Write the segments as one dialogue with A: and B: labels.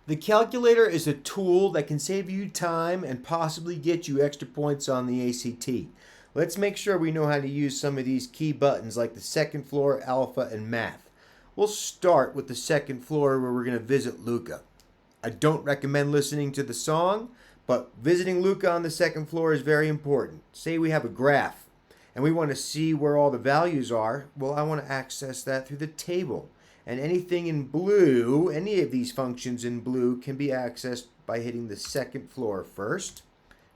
A: The calculator is a tool that can save you time and possibly get you extra points on the ACT. Let's make sure we know how to use some of these key buttons like the second floor, alpha, and math. We'll start with the second floor where we're going to visit Luca. I don't recommend listening to the song, but visiting Luca on the second floor is very important. Say we have a graph and we want to see where all the values are. Well, I want to access that through the table. And anything in blue, any of these functions in blue can be accessed by hitting the second floor first.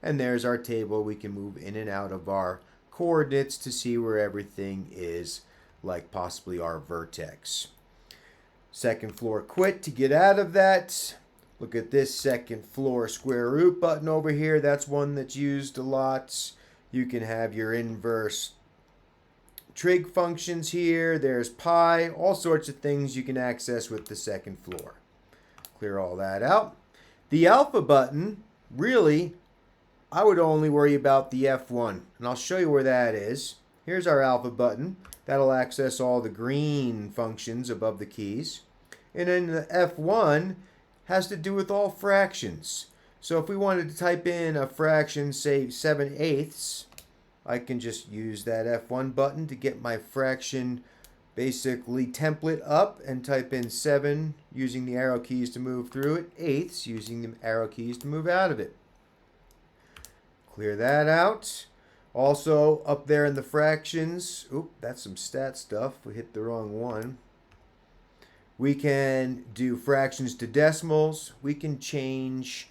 A: And there's our table. We can move in and out of our coordinates to see where everything is, like possibly our vertex. Second floor quit to get out of that. Look at this second floor square root button over here. That's one that's used a lot. You can have your inverse trig functions here. There's pi, all sorts of things you can access with the second floor. Clear all that out. The alpha button, really, I would only worry about the F1, and I'll show you where that is. Here's our alpha button. That'll access all the green functions above the keys. And then the F1 has to do with all fractions. So if we wanted to type in a fraction, say 7/8, I can just use that F1 button to get my fraction basically template up and type in 7 using the arrow keys to move through it, eighths using the arrow keys to move out of it. Clear that out. Also up there in the fractions, oop, that's some stat stuff. We hit the wrong one. We can do fractions to decimals. We can change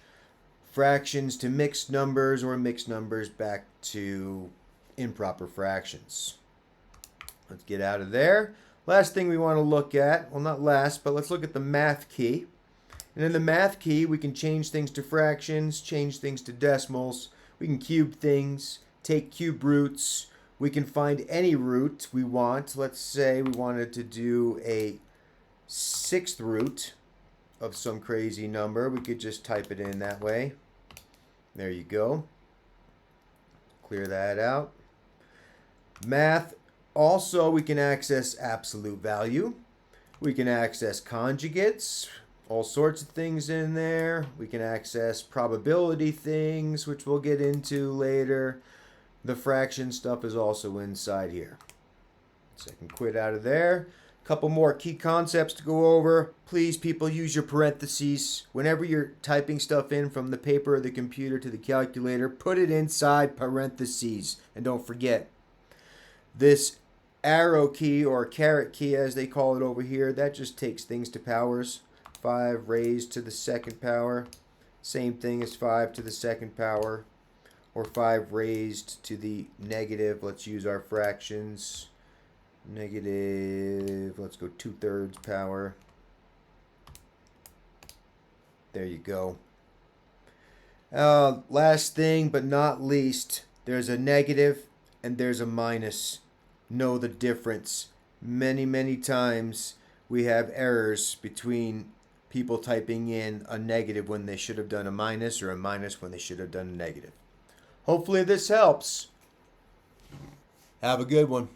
A: fractions to mixed numbers or mixed numbers back to improper fractions. Let's get out of there. Last thing we want to look at, well, not last, but let's look at the math key. And in the math key, we can change things to fractions, change things to decimals. We can cube things, take cube roots. We can find any root we want. Let's say we wanted to do a 6th root of some crazy number. We could just type it in that way. There you go. Clear that out. Math, also we can access absolute value. We can access conjugates, all sorts of things in there. We can access probability things, which we'll get into later. The fraction stuff is also inside here. So I can quit out of there. Couple more key concepts to go over. Please, people, use your parentheses. Whenever you're typing stuff in from the paper or the computer to the calculator, put it inside parentheses. And don't forget, this arrow key or caret key as they call it over here, that just takes things to powers. 5 raised to the second power. Same thing as 5 to the second power. Or 5 raised to the negative. Let's use our fractions. Negative, let's go 2/3 power. There you go. Last thing but not least, there's a negative and there's a minus. Know the difference. Many times we have errors between people typing in a negative when they should have done a minus or a minus when they should have done a negative. Hopefully this helps. Have a good one.